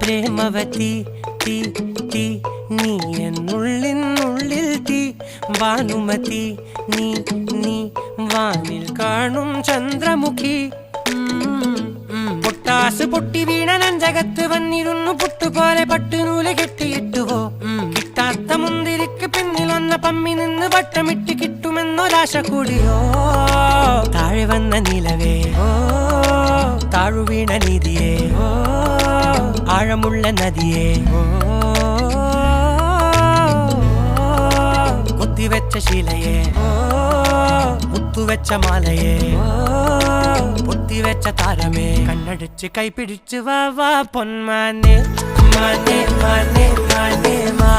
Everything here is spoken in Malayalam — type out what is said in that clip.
പ്രേമവതി തീ തീ നീ എന്നുള്ളിനുള്ളിൽ തീ ഭാനുമതി നീ നീ വാനിൽ കാണും ചന്ദ്രമുഖി പൊട്ടാസ് പൊട്ടി വീണ നെഞ്ചകത്ത് വന്നിരുന്നു പുട്ടുപോലെ പട്ടുനൂല് കെട്ടിയിട്ടുവോ കിട്ടാത്ത മുന്തിരിക്ക് പിന്നിൽ വന്ന പമ്മി നിന്ന് വട്ടമിട്ട് കിട്ടുമെന്നൊരാശ കൂടിയോ താഴെ വന്ന നിലവേ താഴു വീണ നിധിയേ ആഴമുള്ള നദിയേ കൊത്തിവെച്ച ശീലയേ മുത്തുവെച്ച മാലയേ പൊത്തിവെച്ച താരമേ കണ്ണടിച്ച് കൈപിടിച്ച് വാ വാ പൊന്മാനെ മാനേ മാനേ മാനേ മാ